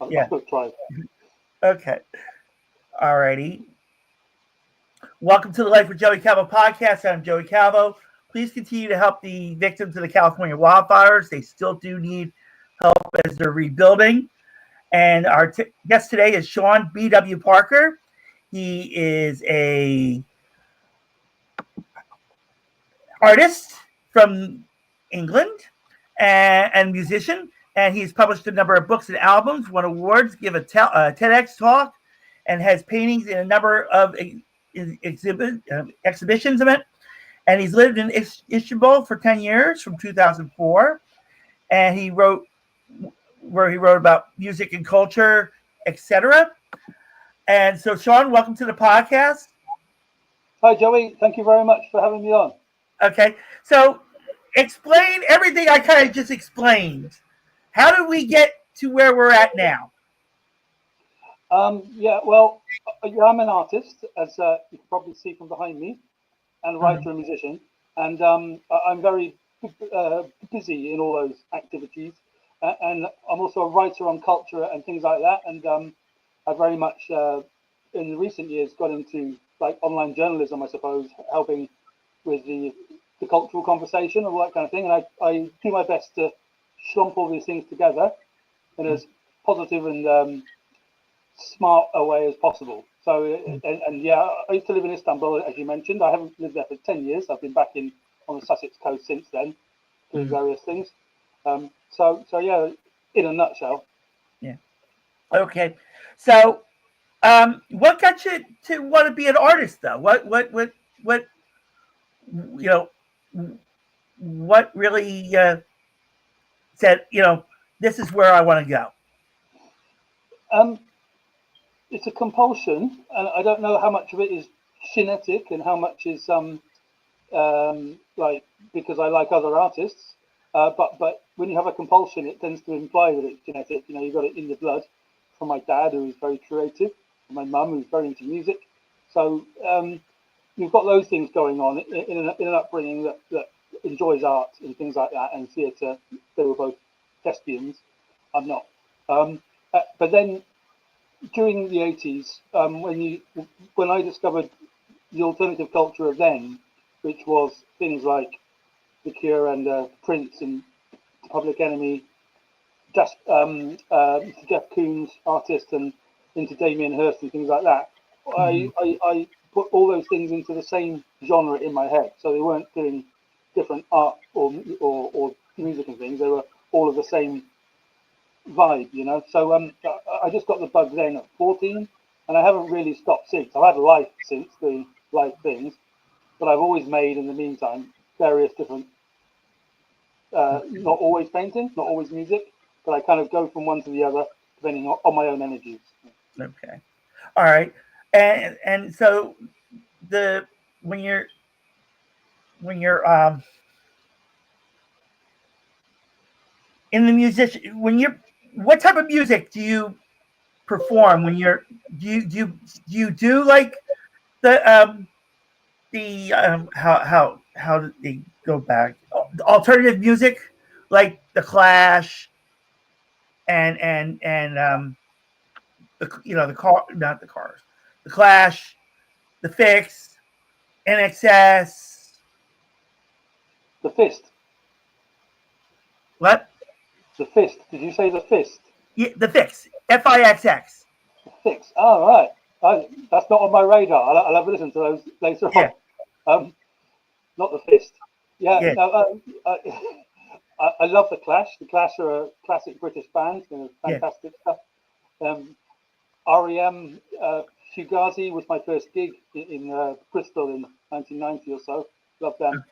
Yeah. I'll try. Okay. Alrighty. Welcome to the Life with Joey Calvo podcast. I'm Joey Calvo. Please continue to help the victims of the California wildfires. They still do need help as they're rebuilding. And our guest today is Sean B.W. Parker. He is a artist from England and musician. And he's published a number of books and albums, won awards, give a TEDx talk, and has paintings in a number of exhibitions of it. And he's lived in Istanbul for 10 years from 2004. And he wrote about music and culture, etc. And so, Sean, welcome to the podcast. Hi, Joey. Thank you very much for having me on. Okay. So explain everything I kind of just explained. How did we get to where we're at now? I'm an artist, as you can probably see from behind me, and a writer and musician. And I'm very busy in all those activities. And I'm also a writer on culture and things like that. And I very much, in recent years, got into like online journalism, I suppose, helping with the cultural conversation and all that kind of thing. And I do my best to slump all these things together in as positive and smart a way as possible. So, and yeah, I used to live in Istanbul, as you mentioned. I haven't lived there for 10 years. I've been back on the Sussex coast since then, doing various things. So yeah, in a nutshell. Yeah. Okay. So, what got you to want to be an artist, though? What what really said, this is where I want to go? It's a compulsion, and I don't know how much of it is genetic and how much is like because I like other artists. But when you have a compulsion, it tends to imply that it's genetic. You've got it in your blood from my dad, who is very creative, and my mum, who's very into music. So you've got those things going on in an upbringing that enjoys art and things like that, and theatre. They were both thespians. I'm not. But then during the 80s, when I discovered the alternative culture of then, which was things like The Cure and Prince and The Public Enemy, just Jeff Koons, artist, and into Damien Hirst and things like that, I put all those things into the same genre in my head. So they weren't doing different art or music and things. They were all of the same vibe, So I just got the bug then at 14, and I haven't really stopped since. I've had a life since doing live things, but I've always made in the meantime various different, not always painting, not always music, but I kind of go from one to the other depending on my own energies. Okay. All right. And so when you're in the musician, what type of music do you perform when do you do like how did they go back, alternative music like the Clash and the Clash, the Fix, NXS, the Fist. What? The Fist. Did you say the Fist? Yeah, the Fix. FIXX. The Fix. Oh, right. That's not on my radar. I'll have a listen to those later on. Not the Fist. Yeah. No, I love the Clash. The Clash are a classic British band. Fantastic stuff. REM, Fugazi was my first gig in Bristol in 1990 or so. Love them.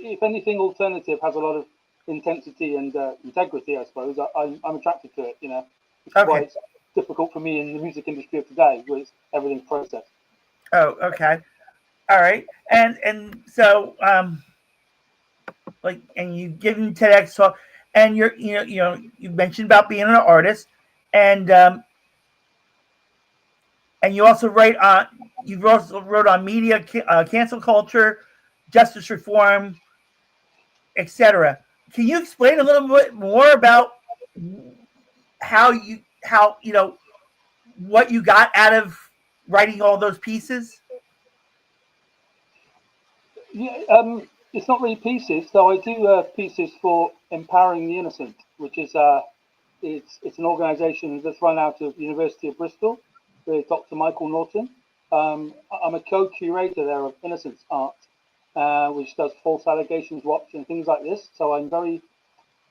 If anything, alternative has a lot of intensity and integrity, I suppose. I'm attracted to it, Which is why it's difficult for me in the music industry of today, where it's everything's processed. Oh, okay. All right. And so and you given TEDx talk, and you mentioned about being an artist, and you also wrote on media, cancel culture, justice reform, etc. Can you explain a little bit more about how what you got out of writing all those pieces? Yeah, it's not really pieces. So I do pieces for Empowering the Innocent, which is it's an organisation that's run out of University of Bristol with Dr. Michael Norton. I'm a co-curator there of Innocence Art, which does false allegations watch and things like this. So I'm very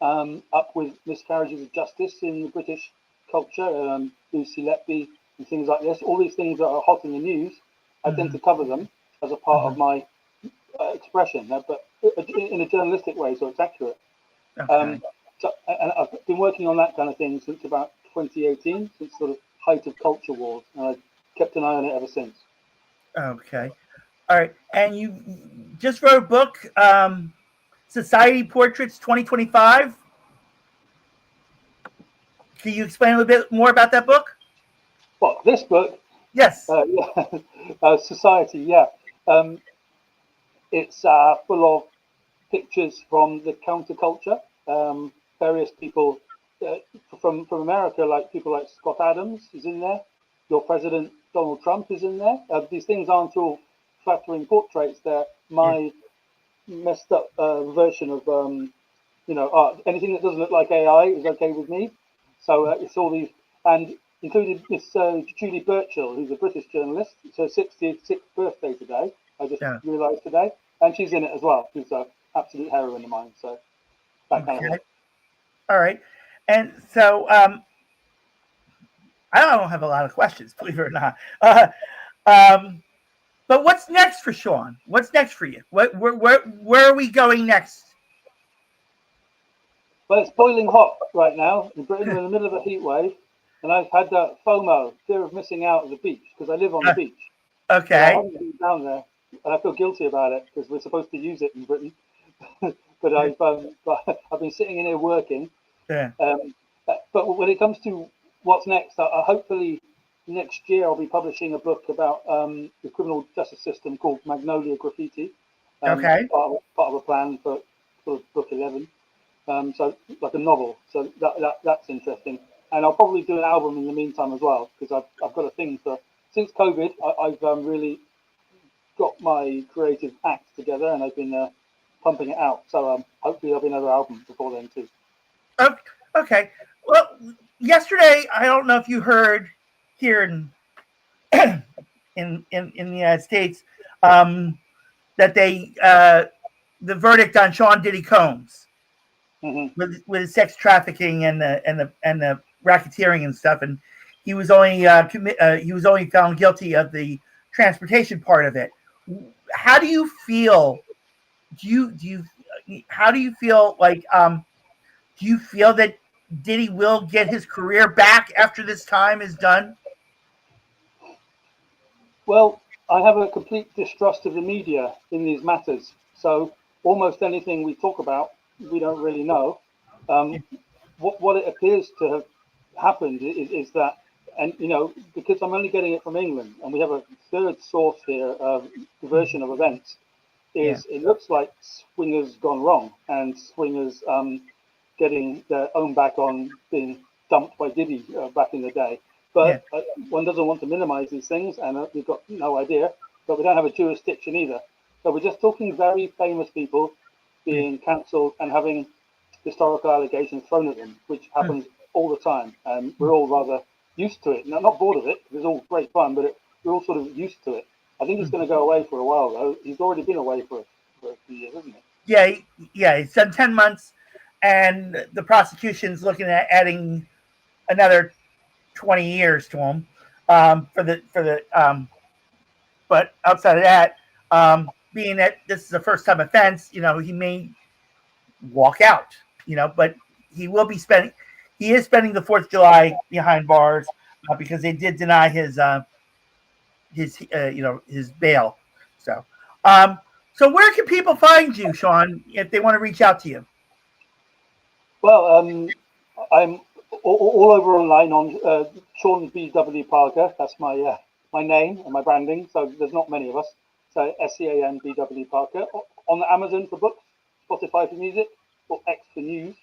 up with miscarriages of justice in the British culture, Lucy Letby and things like this. All these things that are hot in the news, I tend to cover them as a part of my expression, but in a journalistic way, so it's accurate. Okay. And I've been working on that kind of thing since about 2018, since sort of height of culture wars, and I've kept an eye on it ever since. Okay. All right. And you just wrote a book, Society Portraits 2025. Can you explain a little bit more about that book? Well, this book? Yes. Society, yeah. It's full of pictures from the counterculture. Various people from America, like people like Scott Adams is in there. Your president, Donald Trump, is in there. These things aren't all flattering portraits. They're my messed up version of, art. Anything that doesn't look like AI is okay with me. So it's all these, and included Miss Julie Burchill, who's a British journalist. It's her 66th birthday today. I just realised today. And she's in it as well. She's an absolute heroine of mine. So that kind of thing. All right. And so I don't have a lot of questions, believe it or not. But what's next for Sean? What's next for you? Where are we going next? Well, it's boiling hot right now in Britain. We're in the middle of a heat wave. And I've had that FOMO, fear of missing out at the beach, because I live on the beach. Okay. So I haven't been down there. And I feel guilty about it because we're supposed to use it in Britain. But I've been sitting in here working. Yeah. But when it comes to what's next, I hopefully next year I'll be publishing a book about the criminal justice system called Magnolia Graffiti. Okay. Part of a plan for sort of book 11. So like a novel. So that's interesting. And I'll probably do an album in the meantime as well, because I've got a thing for, since COVID, I've really got my creative act together and I've been pumping it out. So hopefully there'll be another album before then too. Okay. Well, yesterday, I don't know if you heard here in in the United States that they the verdict on Sean Diddy Combs with his sex trafficking and the racketeering and stuff, and he was only found guilty of the transportation part of it. How do you feel? How do you feel like? Do you feel that Diddy will get his career back after this time is done? Well, I have a complete distrust of the media in these matters. So almost anything we talk about, we don't really know. What it appears to have happened is that, and because I'm only getting it from England, and we have a third source here, the version of events, it looks like Swingers gone wrong, and Swingers getting their own back on being dumped by Diddy back in the day. But one doesn't want to minimize these things, and we've got no idea, but we don't have a jurisdiction either. So we're just talking very famous people being cancelled and having historical allegations thrown at them, which happens all the time. And we're all rather used to it. Not bored of it, it's all great fun, but we're all sort of used to it. I think it's going to go away for a while, though. He's already been away for a few years, hasn't he? Yeah. He's done 10 months, and the prosecution's looking at adding another 20 years to him but outside of that, being that this is a first-time offense, he may walk out, but he is spending the 4th of July behind bars because they did deny his bail. So where can people find you, Sean, if they want to reach out to you? Well, I'm all over online on Sean B.W. Parker. That's my name and my branding. So there's not many of us. So SEAN B.W. Parker. On Amazon for books, Spotify for music, or X for news.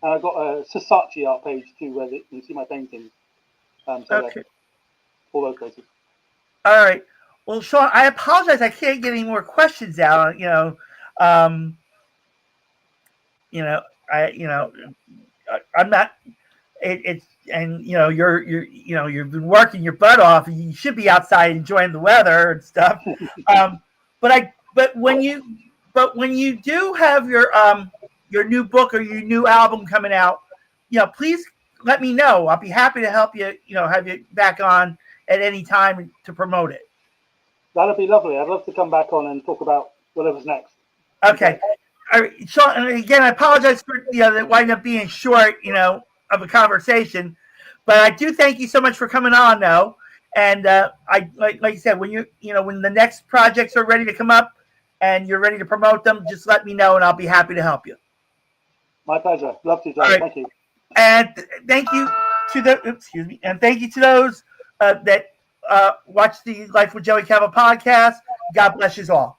And I've got a Sasachi art page too, where you can see my paintings. Okay. Yeah, all those places. All right. Well, Sean, I apologize. I can't get any more questions out. I'm not. It's and you've been working your butt off. And you should be outside enjoying the weather and stuff. But when you do have your new book or your new album coming out, please let me know. I'll be happy to help you. Have you back on at any time to promote it. That'd be lovely. I'd love to come back on and talk about whatever's next. Okay. All right. Sean, and again, I apologize for that winding up being short, of a conversation, but I do thank you so much for coming on, though. And I like you said, when when the next projects are ready to come up and you're ready to promote them, just let me know, and I'll be happy to help you. My pleasure. Love to, Joe. Right. Thank you. And thank you to those that watch the Life with Joey Calvo podcast. God bless you all.